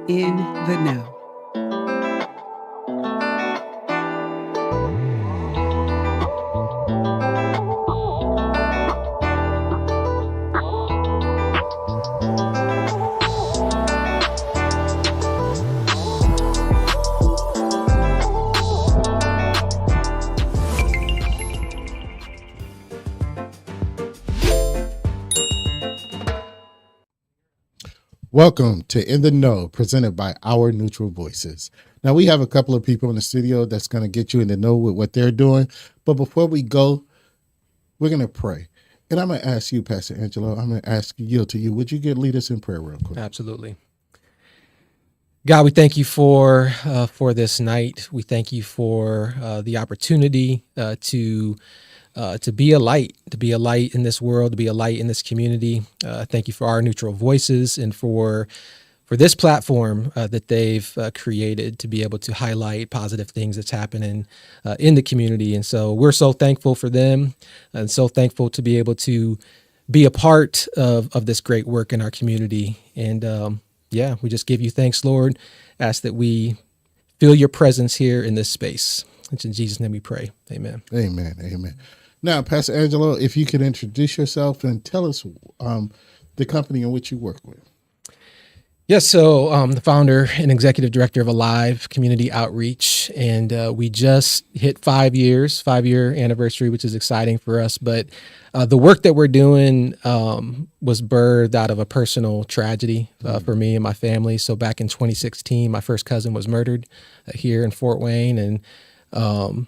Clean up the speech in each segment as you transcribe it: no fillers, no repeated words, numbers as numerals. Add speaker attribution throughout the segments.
Speaker 1: In the Know.
Speaker 2: Welcome to In the Know, presented by Our Neutral Voices. Now, we have a couple of people in the studio that's going to get you in the know with what they're doing. But before we go, we're going to pray. And I'm going to ask you, Pastor Angelo, I'm going to yield to you. Would you lead us in prayer real quick?
Speaker 3: Absolutely. God, we thank you for this night. We thank you for the opportunity to be a light, in this world, to be a light in this community. Thank you for Our Neutral Voices and for this platform that they've created to be able to highlight positive things that's happening in the community. And so we're so thankful for them and so thankful to be able to be a part of this great work in our community. And we just give you thanks, Lord. Ask that we feel your presence here in this space. It's in Jesus' name we pray. Amen.
Speaker 2: Amen. Amen. Now, Pastor Angelo, if you could introduce yourself and tell us the company in which you work with.
Speaker 3: Yes, so I'm the founder and executive director of Alive Community Outreach, and we just hit 5 years, 5-year anniversary, which is exciting for us. But the work that we're doing was birthed out of a personal tragedy for me and my family. So back in 2016, my first cousin was murdered here in Fort Wayne, and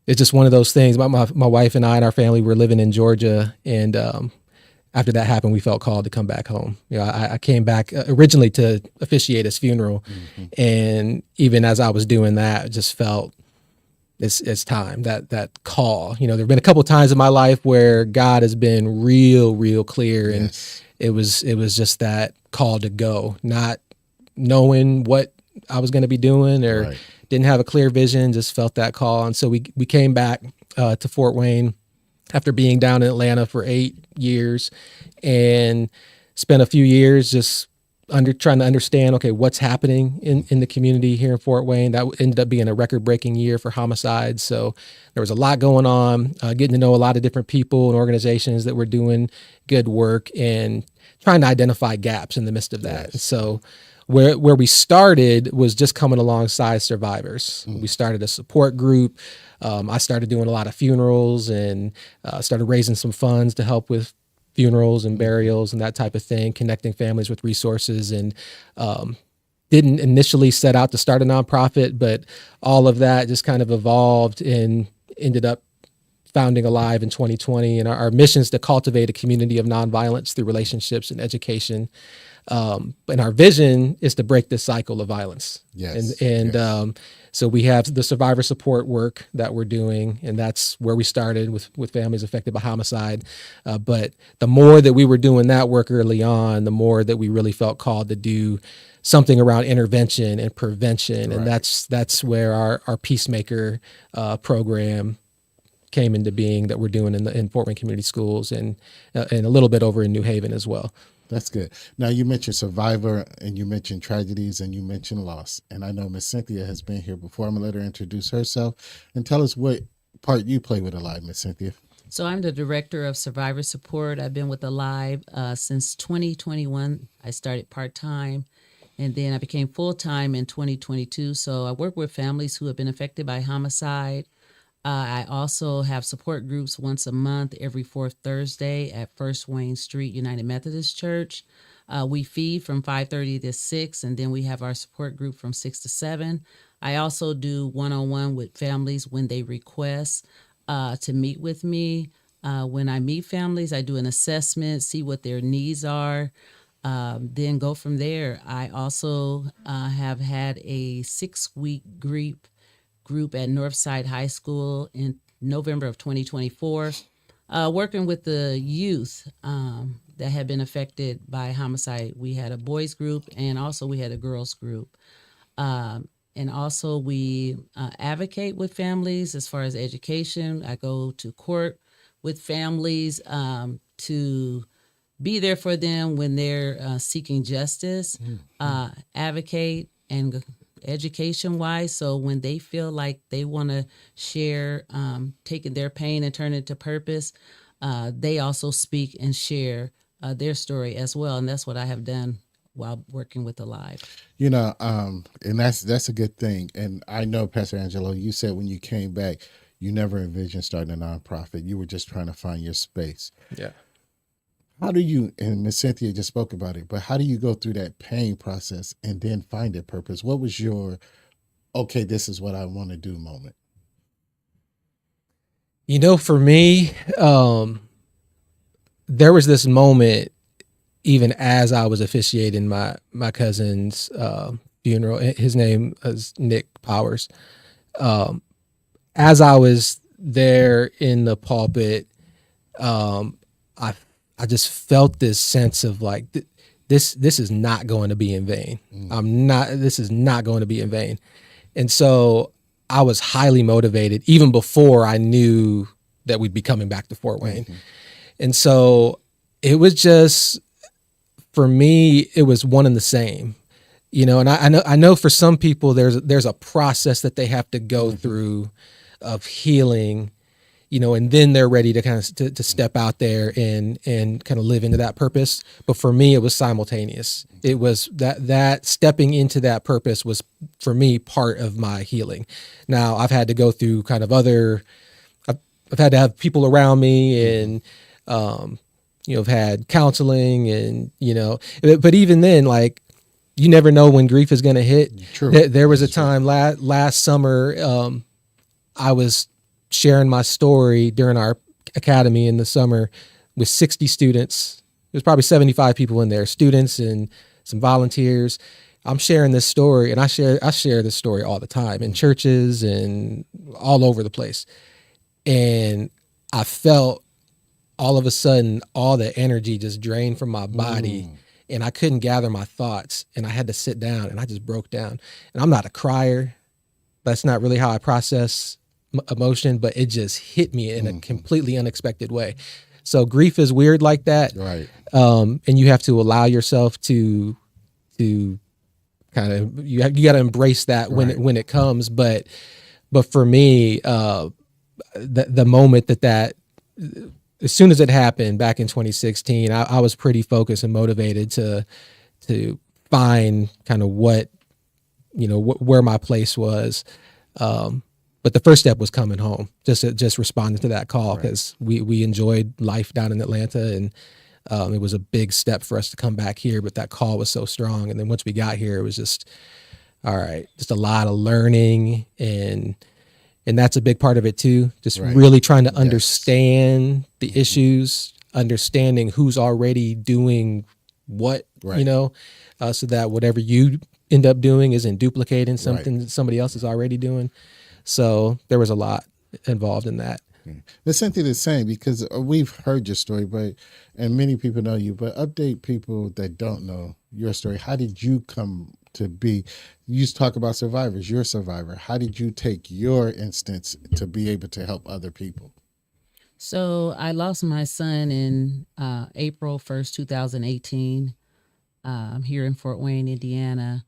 Speaker 3: it's just one of those things. My wife and I and our family were living in Georgia, and after that happened, we felt called to come back home. You know, I came back originally to officiate his funeral, and even as I was doing that, I just felt it's time, that call. You know, there've been a couple of times in my life where God has been real clear, and
Speaker 2: Yes.
Speaker 3: it was just that call to go, not knowing what I was going to be doing or
Speaker 2: Right.
Speaker 3: didn't have a clear vision, just felt that call. And so we came back to Fort Wayne after being down in Atlanta for 8 years and spent a few years just trying to understand, okay, what's happening in the community here in Fort Wayne. That ended up being a record-breaking year for homicides. So there was a lot going on, getting to know a lot of different people and organizations that were doing good work and trying to identify gaps in the midst of that.
Speaker 2: Yes.
Speaker 3: So where we started was just coming alongside survivors. We started a support group. I started doing a lot of funerals and started raising some funds to help with funerals and burials and that type of thing, connecting families with resources, and didn't initially set out to start a nonprofit, but all of that just kind of evolved and ended up founding Alive in 2020. And our mission is to cultivate a community of nonviolence through relationships and education. And our vision is to break this cycle of violence.
Speaker 2: Yes.
Speaker 3: And so we have the survivor support work that we're doing, and that's where we started with families affected by homicide. But the more that we were doing that work early on, the more that we really felt called to do something around intervention and prevention.
Speaker 2: Right.
Speaker 3: And that's where our Peacemaker program came into being, that we're doing in Fort Wayne Community Schools and a little bit over in New Haven as well.
Speaker 2: That's good. Now, you mentioned survivor, and you mentioned tragedies, and you mentioned loss. And I know Miss Cynthia has been here before. I'm going to let her introduce herself and tell us what part you play with Alive, Miss Cynthia.
Speaker 4: So I'm the director of survivor support. I've been with Alive since 2021. I started part-time, and then I became full-time in 2022. So I work with families who have been affected by homicide. I also have support groups once a month, every fourth Thursday at First Wayne Street United Methodist Church. We feed from 5:30 to 6, and then we have our support group from 6 to 7. I also do one-on-one with families when they request to meet with me. When I meet families, I do an assessment, see what their needs are, then go from there. I also have had a 6-week group at Northside High School in November of 2024, working with the youth that had been affected by homicide. We had a boys group, and also we had a girls group. And also we advocate with families as far as education. I go to court with families to be there for them when they're seeking justice, advocate, and education wise. So when they feel like they want to share, taking their pain and turn it into purpose, they also speak and share their story as well. And that's what I have done while working with Alive.
Speaker 2: You know, and that's a good thing. And I know, Pastor Angelo, you said when you came back, you never envisioned starting a nonprofit. You were just trying to find your space.
Speaker 3: Yeah.
Speaker 2: How do you, and Miss Cynthia just spoke about it, but how do you go through that pain process and then find a purpose? What was your, okay, this is what I want to do moment?
Speaker 3: You know, for me, there was this moment, even as I was officiating my cousin's funeral. His name is Nick Powers. As I was there in the pulpit, I just felt this sense of like, this is not going to be in vain. This is not going to be in vain. And so I was highly motivated even before I knew that we'd be coming back to Fort Wayne. And so it was just, for me, it was one and the same, you know, and I know for some people there's a process that they have to go through of healing, you know, and then they're ready to kind of to step out there and kind of live into that purpose. But for me, it was simultaneous. It was that stepping into that purpose was, for me, part of my healing. Now I've had to go through kind of I've had to have people around me, and you know, I've had counseling, and you know, but even then, like, you never know when grief is going to hit.
Speaker 2: True.
Speaker 3: There was a time last summer, I was sharing my story during our academy in the summer with 60 students. There's probably 75 people in there, students and some volunteers. I'm sharing this story, and I share this story all the time in churches and all over the place. And I felt all of a sudden all the energy just drained from my body, and I couldn't gather my thoughts, and I had to sit down, and I just broke down. And I'm not a crier. That's not really how I process emotion, but it just hit me in a completely unexpected way. So grief is weird like that.
Speaker 2: Right.
Speaker 3: And you have to allow yourself to kind of, you got to embrace that when it comes. But for me, the moment that as soon as it happened back in 2016, I was pretty focused and motivated to find kind of what, you know, where my place was. But the first step was coming home, just responding to that call, because we enjoyed life down in Atlanta, and it was a big step for us to come back here. But that call was so strong, and then once we got here, it was just, all right, just a lot of learning, and that's a big part of it too. Just really trying to understand the issues, understanding who's already doing what, you know, so that whatever you end up doing isn't duplicating something that somebody else is already doing. So there was a lot involved in that.
Speaker 2: It's Cynthia the same, because we've heard your story, and many people know you, but update people that don't know your story. How did you come to be? You talk about survivors. You're a survivor. How did you take your instance to be able to help other people?
Speaker 4: So I lost my son in April 1st, 2018, here in Fort Wayne, Indiana.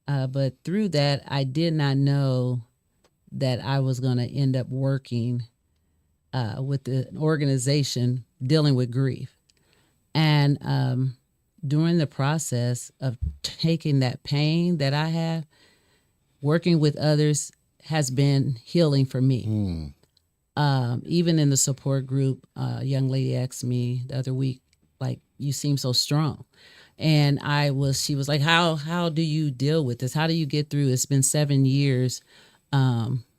Speaker 4: But through that, I did not know that I was going to end up working with an organization dealing with grief. And during the process of taking that pain that I have, working with others has been healing for me. Even in the support group, a young lady asked me the other week, like, you seem so strong. And she was like, how do you deal with this? How do you get through? It's been 7 years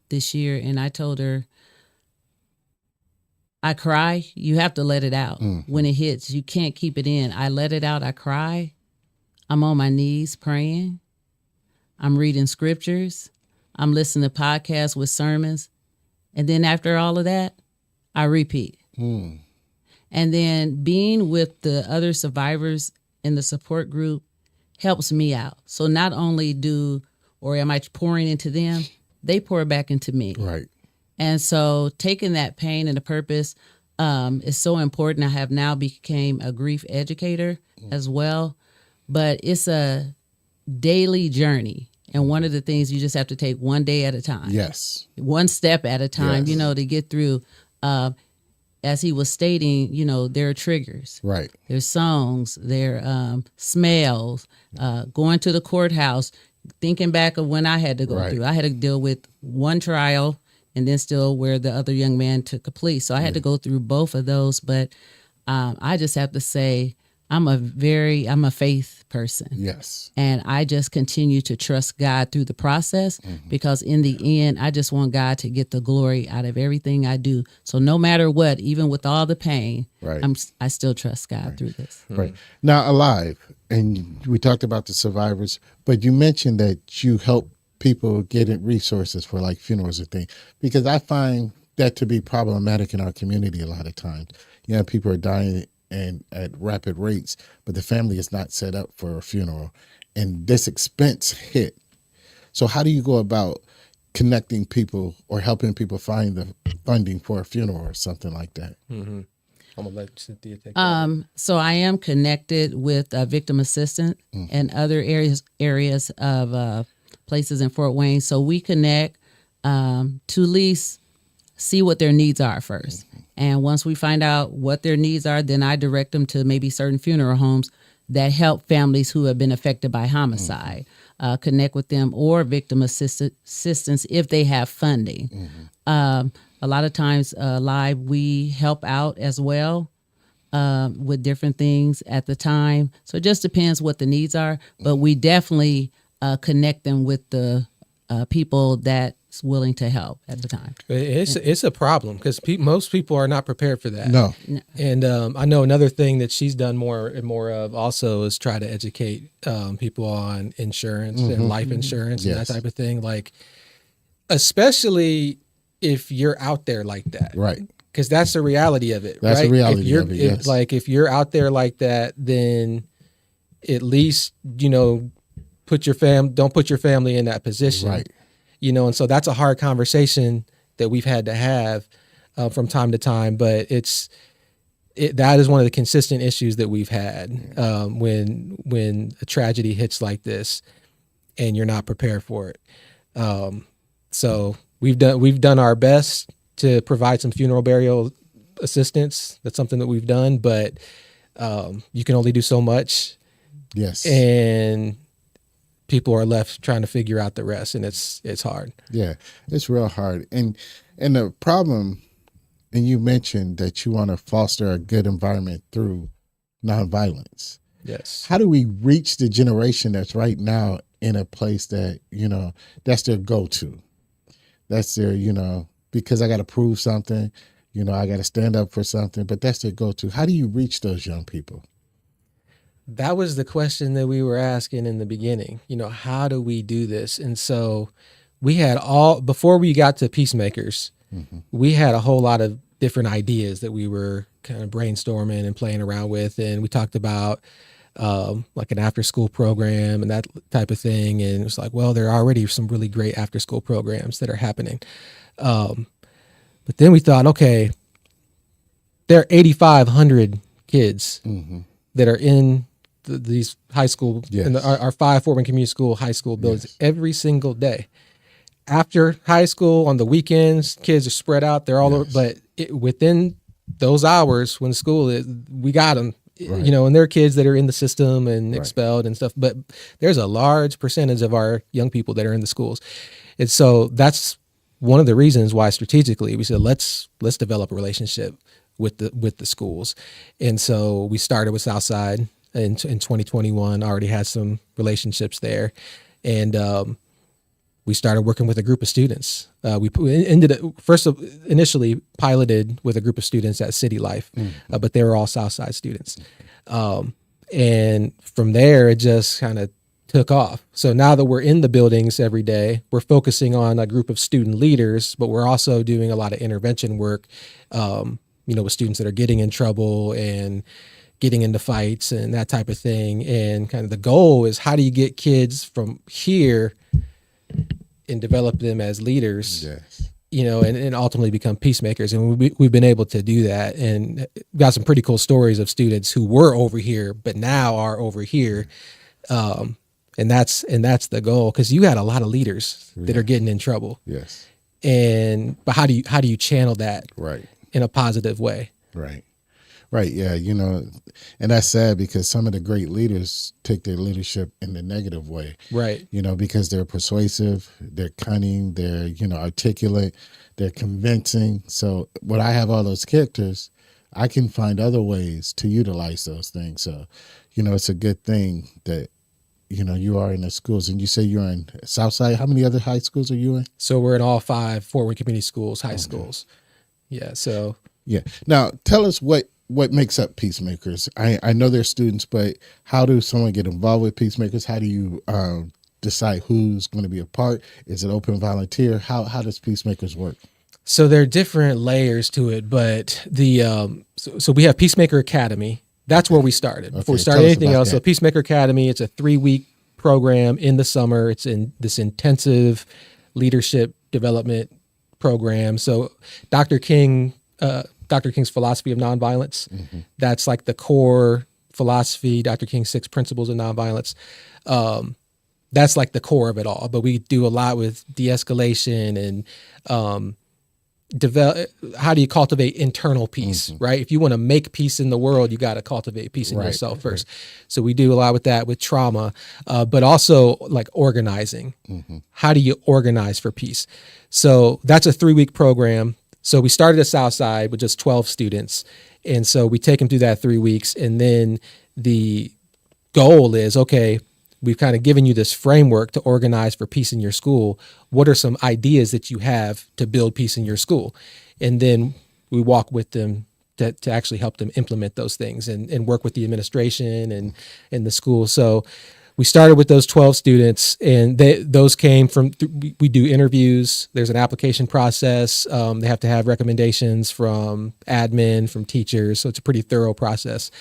Speaker 4: this year. And I told her, I cry. You have to let it out. When it hits, you can't keep it in. I let it out. I cry. I'm on my knees praying. I'm reading scriptures. I'm listening to podcasts with sermons. And then after all of that, I repeat. And then being with the other survivors in the support group helps me out. So not only am I pouring into them, they pour back into me.
Speaker 2: Right.
Speaker 4: And so taking that pain and the purpose, is so important. I have now became a grief educator as well, but it's a daily journey. And one of the things, you just have to take one day at a time.
Speaker 2: Yes.
Speaker 4: One step at a time,
Speaker 2: Yes.
Speaker 4: to get through. As he was stating, there are triggers.
Speaker 2: Right.
Speaker 4: There's songs, there smells, going to the courthouse, thinking back of when I had to go through. I had to deal with one trial and then still where the other young man took a plea. So I had to go through both of those. But I just have to say, I'm a faith person.
Speaker 2: Yes.
Speaker 4: And I just continue to trust God through the process, because in the end, I just want God to get the glory out of everything I do. So no matter what, even with all the pain, I still trust God through this.
Speaker 2: Right. Now, Alive, and we talked about the survivors, but you mentioned that you help people get resources for like funerals and things, because I find that to be problematic in our community a lot of times. People are dying and at rapid rates, but the family is not set up for a funeral, and this expense hit. So how do you go about connecting people or helping people find the funding for a funeral or something like that?
Speaker 3: Mm-hmm. I'm gonna let Cynthia take that.
Speaker 4: So I am connected with victim assistance and other areas of places in Fort Wayne. So we connect to at least see what their needs are first. And once we find out what their needs are, then I direct them to maybe certain funeral homes that help families who have been affected by homicide, connect with them, or victim assistance if they have funding. A lot of times, Live, we help out as well with different things at the time. So it just depends what the needs are. But we definitely connect them with the people that's willing to help at the time.
Speaker 3: It's a problem because most people are not prepared for that.
Speaker 2: No.
Speaker 3: And I know another thing that she's done more and more of also is try to educate people on insurance and life insurance and that type of thing. Like, especially if you're out there like that.
Speaker 2: Right.
Speaker 3: Because that's the reality of it.
Speaker 2: That's
Speaker 3: right?
Speaker 2: the reality of it, yes.
Speaker 3: If you're out there like that, then at least, don't put your family in that position.
Speaker 2: Right.
Speaker 3: And so that's a hard conversation that we've had to have from time to time, but that is one of the consistent issues that we've had when a tragedy hits like this and you're not prepared for it. So we've done our best to provide some funeral burial assistance. That's something that we've done, but you can only do so much.
Speaker 2: Yes.
Speaker 3: And people are left trying to figure out the rest, and it's hard.
Speaker 2: Yeah, it's real hard. And the problem, and you mentioned that you want to foster a good environment through nonviolence.
Speaker 3: Yes.
Speaker 2: How do we reach the generation that's right now in a place that, that's their go-to? That's their, because I got to prove something, I got to stand up for something, but that's their go-to. How do you reach those young people?
Speaker 3: That was the question that we were asking in the beginning. How do we do this? And so we had before we got to Peacemakers, we had a whole lot of different ideas that we were kind of brainstorming and playing around with. And we talked about like an after school program and that type of thing. And it was like, well, there are already some really great after school programs that are happening. But then we thought, okay, there are 8,500 kids that are in these high school, in our 5 Fort Wayne Community School high school buildings every single day. After high school, on the weekends, kids are spread out. They're all over, but within those hours when school is, we got them, and there are kids that are in the system and expelled and stuff. But there's a large percentage of our young people that are in the schools. And so that's one of the reasons why strategically we said, let's develop a relationship with the schools. And so we started with Southside in 2021, already had some relationships there. And we started working with a group of students. We initially piloted with a group of students at City Life, but they were all Southside students. And from there, it just kind of took off. So now that we're in the buildings every day, we're focusing on a group of student leaders, but we're also doing a lot of intervention work, with students that are getting in trouble and getting into fights and that type of thing. And kind of the goal is, how do you get kids from here and develop them as leaders and ultimately become peacemakers. And we've been able to do that, and got some pretty cool stories of students who were over here, but now are over here. And that's the goal, because you got a lot of leaders that are getting in trouble.
Speaker 2: Yes.
Speaker 3: But how do you channel that
Speaker 2: Right.
Speaker 3: in a positive way?
Speaker 2: Right. Right. Yeah. And that's sad, because some of the great leaders take their leadership in the negative way.
Speaker 3: Right.
Speaker 2: Because they're persuasive, they're cunning, they're, articulate, they're convincing. So when I have all those characters, I can find other ways to utilize those things. So, it's a good thing that, you are in the schools, and you say you're in Southside. How many other high schools are you in?
Speaker 3: So we're in all 5 Fort Worth Community Schools, high schools. Yeah. So.
Speaker 2: Yeah. Now tell us what makes up Peacemakers. I know they're students, but how does someone get involved with Peacemakers? How do you decide who's going to be a part? Is it open volunteer? How does Peacemakers work?
Speaker 3: So there are different layers to it, but so we have Peacemaker Academy. That's where we started. Before we started anything else. So Peacemaker Academy, it's a 3-week program in the summer. It's in this intensive leadership development program. So Dr. King's philosophy of nonviolence, that's like the core philosophy. Dr. King's 6 principles of nonviolence. That's like the core of it all. But we do a lot with de-escalation and develop. How do you cultivate internal peace, right? If you want to make peace in the world, you got to cultivate peace in yourself first. So we do a lot with that, with trauma, but also like organizing. How do you organize for peace? So that's a 3-week program. So we started at Southside with just 12 students. And so we take them through that 3 weeks. And then the goal is, okay, we've kind of given you this framework to organize for peace in your school. What are some ideas that you have to build peace in your school? And then we walk with them to actually help them implement those things and work with the administration and the school. So we started with those 12 students, and those came from, we do interviews. There's an application process. They have to have recommendations from admin, from teachers. So it's a pretty thorough process.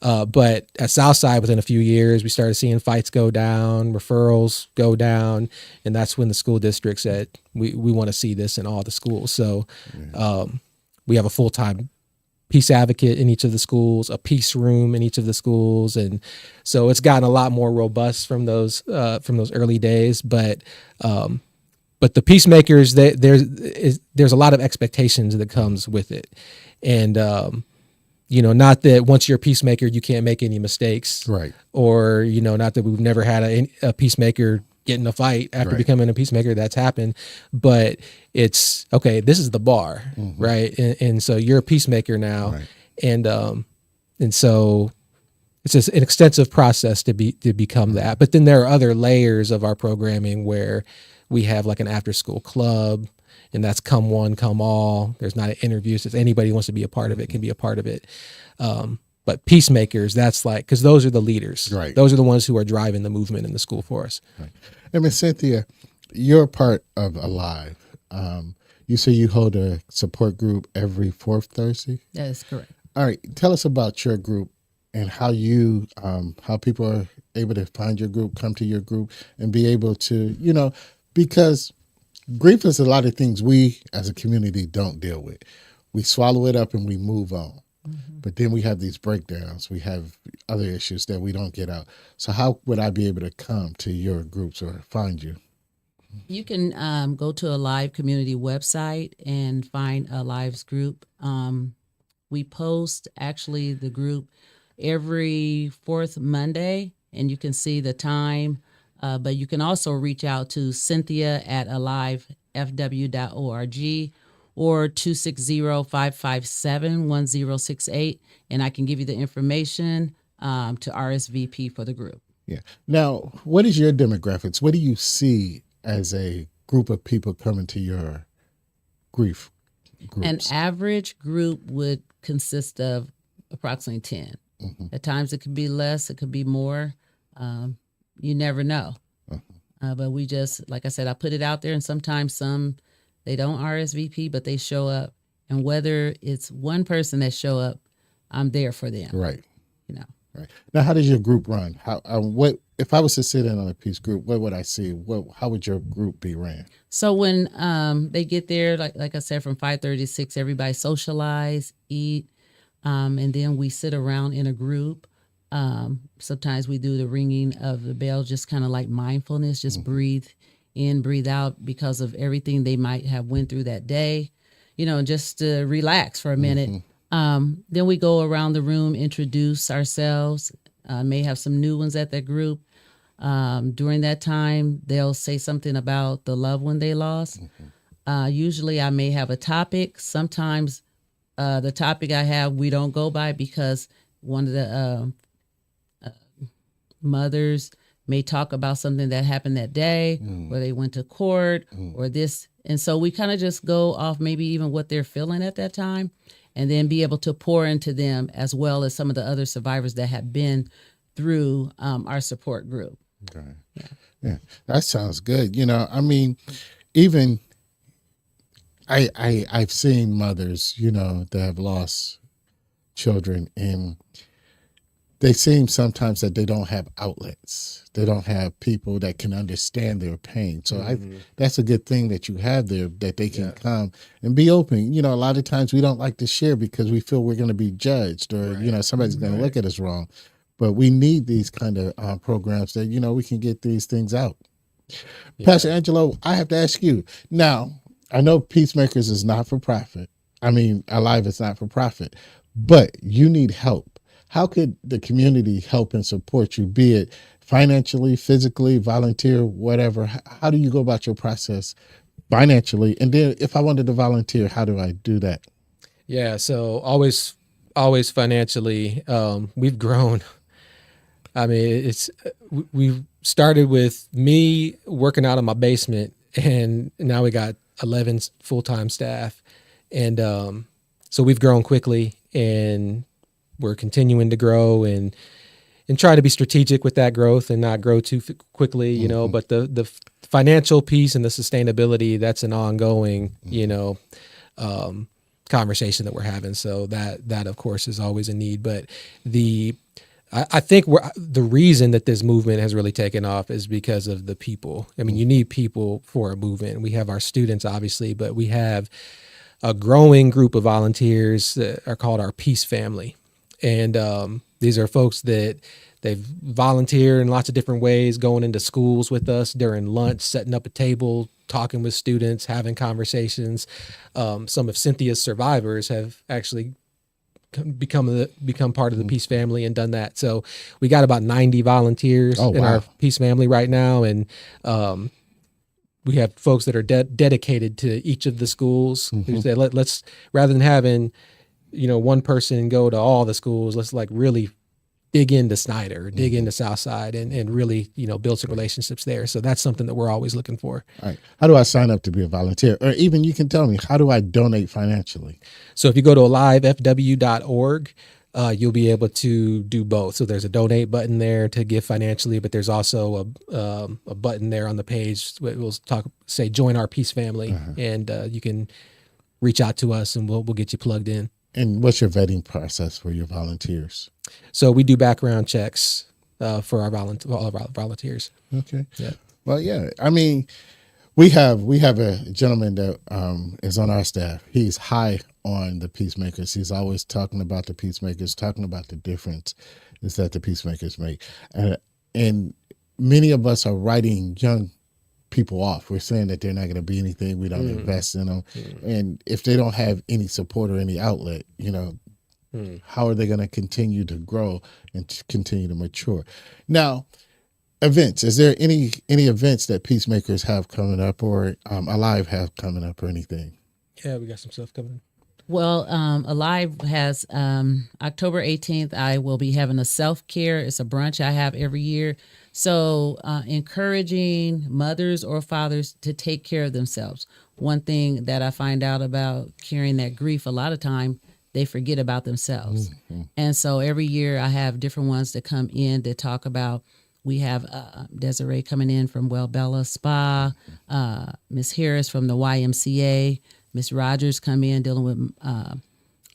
Speaker 3: But at Southside, within a few years, we started seeing fights go down, referrals go down. And that's when the school district said, we want to see this in all the schools. So we have a full-time peace advocate in each of the schools, a peace room in each of the schools. And so it's gotten a lot more robust from those early days. But the peacemakers, there's a lot of expectations that comes with it. And, not that once you're a peacemaker, you can't make any mistakes.
Speaker 2: Right.
Speaker 3: Or, not that we've never had a peacemaker get in a fight after becoming a peacemaker. That's happened. But it's, okay, this is the bar, right? And so you're a peacemaker now. Right. And so it's just an extensive process to become that. But then there are other layers of our programming where we have like an after-school club, and that's come one, come all. There's not an interview. So if anybody wants to be a part of it, can be a part of it. But peacemakers, that's like, because those are the leaders.
Speaker 2: Right.
Speaker 3: Those are the ones who are driving the movement in the school for us.
Speaker 2: Right. And Ms. Cynthia, you're part of Alive. You say you hold a support group every 4th Thursday?
Speaker 4: That is correct.
Speaker 2: All right. Tell us about your group and how you, how people are able to find your group, come to your group, and be able to, because grief is a lot of things we as a community don't deal with. We swallow it up and we move on. But then we have these breakdowns. We have other issues that we don't get out. So how would I be able to come to your groups or find you?
Speaker 4: You can go to Alive community website and find Alive's group. We post actually the group every 4th Monday, and you can see the time. But you can also reach out to Cynthia at alivefw.org or 260-557-1068, and I can give you the information to RSVP for the group.
Speaker 2: Yeah. Now, what is your demographics? What do you see as a group of people coming to your grief groups?
Speaker 4: An average group would consist of approximately 10. At times it could be less, it could be more. You never know. But we just, like I said, I put it out there, and sometimes some, they don't RSVP, but they show up. And whether it's one person that show up, I'm there for them.
Speaker 2: Right.
Speaker 4: Right.
Speaker 2: Now, how does your group run? What if I was to sit in on a peace group, what would I see? How would your group be ran?
Speaker 4: So when they get there, like I said, from 5:30 to 6, everybody socialize, eat, and then we sit around in a group. Sometimes we do the ringing of the bell, just kind of like mindfulness, just breathe in, breathe out because of everything they might have went through that day, just to relax for a minute. Then we go around the room, introduce ourselves, may have some new ones at that group. During that time, they'll say something about the loved one they lost. Usually I may have a topic. Sometimes the topic I have, we don't go by because one of the mothers may talk about something that happened that day, or they went to court, or this. And so we kind of just go off maybe even what they're feeling at that time, and then be able to pour into them as well as some of the other survivors that have been through our support group.
Speaker 2: Okay. Yeah, that sounds good. I mean, even I've seen mothers, that have lost children, and they seem sometimes that they don't have outlets. They don't have people that can understand their pain. So that's a good thing that you have there, that they can come and be open. A lot of times we don't like to share because we feel we're going to be judged, or, somebody's going to look at us wrong. But we need these kind of programs that, we can get these things out. Yeah. Pastor Angelo, I have to ask you. Now, I know Peacemakers is not for profit. I mean, Alive is not for profit, but you need help. How could the community help and support you, be it financially, physically, volunteer, whatever? How do you go about your process financially? And then if I wanted to volunteer, how do I do that?
Speaker 3: Yeah, so always financially. We've grown. I mean, we've started with me working out of my basement, and now we got 11 full-time staff. And so we've grown quickly, and we're continuing to grow and try to be strategic with that growth and not grow too quickly, but the financial piece and the sustainability, that's an ongoing, conversation that we're having. So that of course is always a need, but I think the reason that this movement has really taken off is because of the people. I mean, you need people for a movement. We have our students, obviously, but we have a growing group of volunteers that are called our Peace Family. And these are folks that they've volunteered in lots of different ways, going into schools with us during lunch, setting up a table, talking with students, having conversations. Some of Cynthia's survivors have actually become part of the Peace Family and done that. So we got about 90 volunteers in our Peace Family right now. And we have folks that are dedicated to each of the schools who say, let's, rather than having, one person go to all the schools, let's really dig into Snyder, dig into Southside, and really, build some relationships there. So that's something that we're always looking for.
Speaker 2: All right. How do I sign up to be a volunteer? Or even you can tell me, how do I donate financially?
Speaker 3: So if you go to alivefw.org, you'll be able to do both. So there's a donate button there to give financially, but there's also a button there on the page. We'll say join our Peace Family, and you can reach out to us and we'll get you plugged in.
Speaker 2: And what's your vetting process for your volunteers?
Speaker 3: So we do background checks for all of our volunteers.
Speaker 2: Okay.
Speaker 3: Yeah.
Speaker 2: Well, yeah. I mean, we have a gentleman that is on our staff. He's high on the Peacemakers. He's always talking about the Peacemakers, talking about the difference is that the Peacemakers make. And many of us are writing young people off. We're saying that they're not going to be anything. We don't invest in them. And if they don't have any support or any outlet, how are they going to continue to grow and to continue to mature? Now, events. Is there any events that Peacemakers have coming up, or Alive have coming up, or anything?
Speaker 3: Yeah, we got some stuff coming.
Speaker 4: Well, Alive has October 18th. I will be having a self-care. It's a brunch I have every year. So encouraging mothers or fathers to take care of themselves. One thing that I find out about carrying that grief, a lot of time they forget about themselves. And so every year I have different ones that come in that talk about. We have Desiree coming in from Bella Spa, Miss Harris from the YMCA, Miss Rogers come in dealing with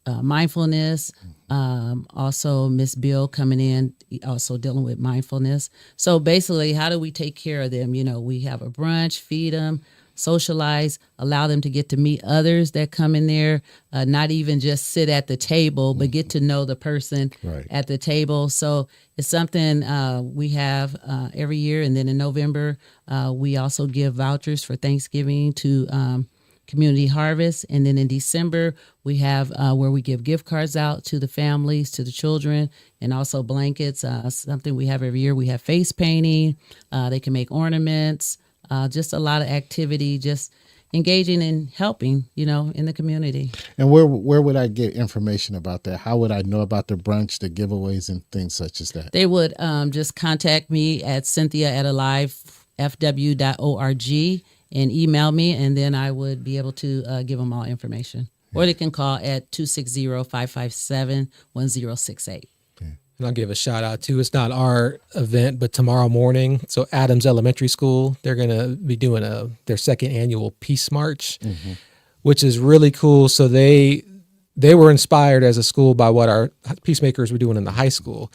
Speaker 4: mindfulness. Also, Miss Bill coming in, also dealing with mindfulness. So basically, how do we take care of them? We have a brunch, feed them, socialize, allow them to get to meet others that come in there, not even just sit at the table, but get to know the person at the table. So it's something we have every year. And then in November, we also give vouchers for Thanksgiving to Community Harvest. And then in December, we have where we give gift cards out to the families, to the children, and also blankets. Something we have every year. We have face painting. They can make ornaments. Just a lot of activity, just engaging and helping, in the community.
Speaker 2: And where would I get information about that? How would I know about the brunch, the giveaways, and things such as that?
Speaker 4: They would just contact me at cynthia@alivefw.org and email me, and then I would be able to give them all information. Yeah. Or they can call at 260-557-1068.
Speaker 3: And I'll give a shout out too. It's not our event, but tomorrow morning. So Adams Elementary School, they're going to be doing their second annual Peace March, which is really cool. So they were inspired as a school by what our peacemakers were doing in the high school.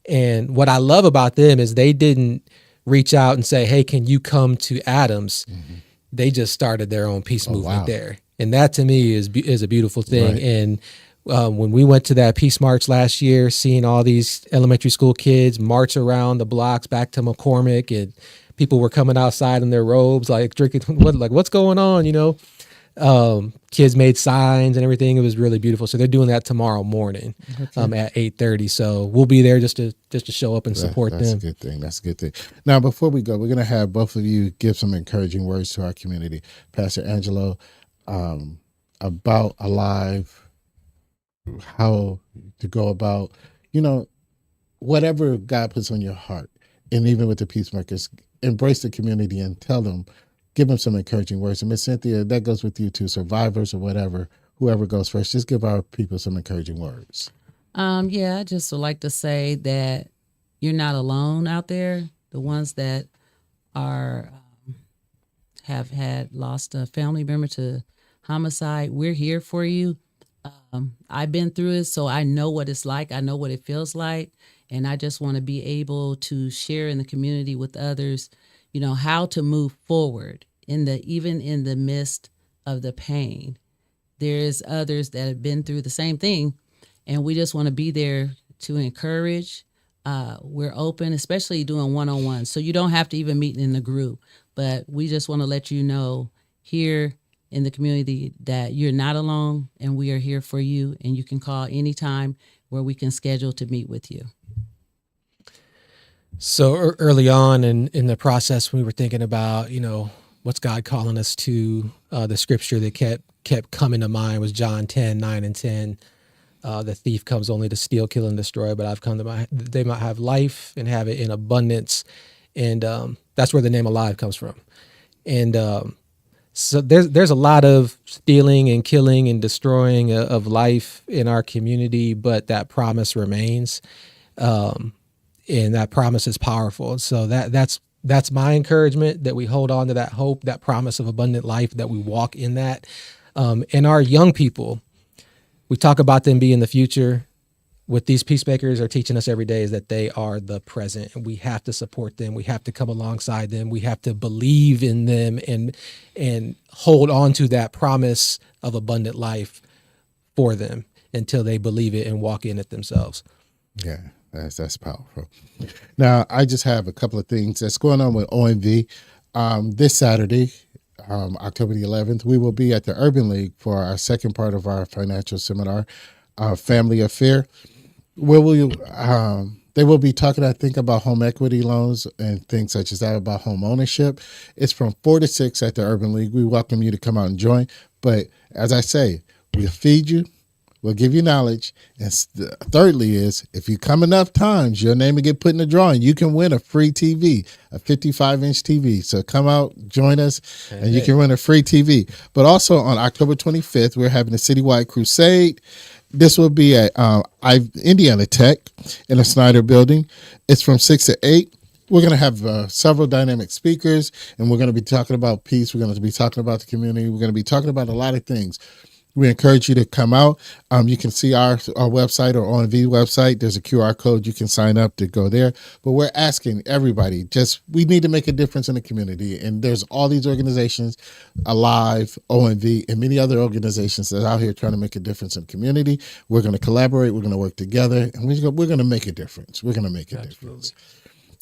Speaker 3: And what I love about them is they didn't reach out and say, hey, can you come to Adams? They just started their own peace movement there. And that to me is a beautiful thing. Right. And when we went to that Peace March last year, seeing all these elementary school kids march around the blocks back to McCormick, and people were coming outside in their robes, like drinking, what's going on, kids made signs and everything. It was really beautiful. So they're doing that tomorrow morning at 8:30. So we'll be there just to show up and support them.
Speaker 2: That's a good thing. That's a good thing. Now, before we go, we're going to have both of you give some encouraging words to our community. Pastor Angelo, about Alive, how to go about, whatever God puts on your heart. And even with the peacemakers, embrace the community and give them some encouraging words. And Miss Cynthia, that goes with you too, survivors or whatever, whoever goes first, just give our people some encouraging words.
Speaker 4: I just would like to say that you're not alone out there. The ones that have had lost a family member to homicide, we're here for you. I've been through it, so I know what it's like. I know what it feels like. And I just want to be able to share in the community with others, how to move forward even in the midst of the pain. There's others that have been through the same thing, and we just want to be there to encourage. We're open, especially doing one-on-one. So you don't have to even meet in the group, but we just want to let you know here in the community that you're not alone, and we are here for you, and you can call anytime where we can schedule to meet with you.
Speaker 3: So early on in the process, we were thinking about, what's God calling us to, the scripture that kept coming to mind was John 10:9-10. The thief comes only to steal, kill, and destroy, but I've come they might have life and have it in abundance. And that's where the name Alive comes from. And so there's a lot of stealing and killing and destroying of life in our community, but that promise remains, and that promise is powerful. And so that's my encouragement, that we hold on to that hope, that promise of abundant life, that we walk in that. And our young people, we talk about them being the future. What these peacemakers are teaching us every day is that they are the present, and we have to support them. We have to come alongside them. We have to believe in them and hold on to that promise of abundant life for them until they believe it and walk in it themselves.
Speaker 2: Yeah, that's powerful. Now, I just have a couple of things that's going on with OMV. This Saturday, October the 11th, we will be at the Urban League for our second part of our financial seminar, Family Affair. They will be talking, I think, about home equity loans and things such as that, about home ownership. It's from 4 to 6 at the Urban League. We welcome you to come out and join. But as I say, we'll feed you, we'll give you knowledge. And thirdly is, if you come enough times, your name will get put in the drawing. You can win a free TV, a 55-inch TV. So come out, join us, and you can win a free TV. But also on October 25th, we're having a citywide crusade. This will be at Indiana Tech in the Snyder Building. It's from 6 to 8. We're going to have several dynamic speakers, and we're going to be talking about peace. We're going to be talking about the community. We're going to be talking about a lot of things. We encourage you to come out. You can see our website or ONV website. There's a QR code. You can sign up to go there. But we're asking everybody, we need to make a difference in the community. And there's all these organizations, Alive, ONV, and many other organizations that are out here trying to make a difference in the community. We're going to collaborate. We're going to work together. And we're going to make a difference. We're going to make a difference.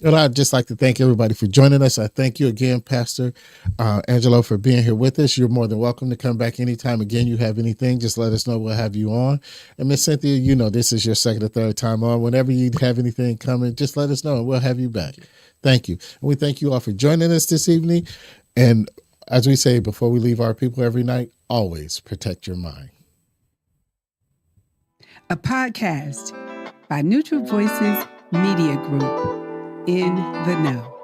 Speaker 2: And I'd just like to thank everybody for joining us. I thank you again, Pastor Angelo, for being here with us. You're more than welcome to come back anytime. Again, you have anything, just let us know. We'll have you on. And Miss Cynthia, you know this is your second or third time on. Whenever you have anything coming, just let us know and we'll have you back. Thank you. And we thank you all for joining us this evening. And as we say before we leave our people every night, always protect your mind.
Speaker 1: A podcast by Neutral Voices Media Group. In the Know.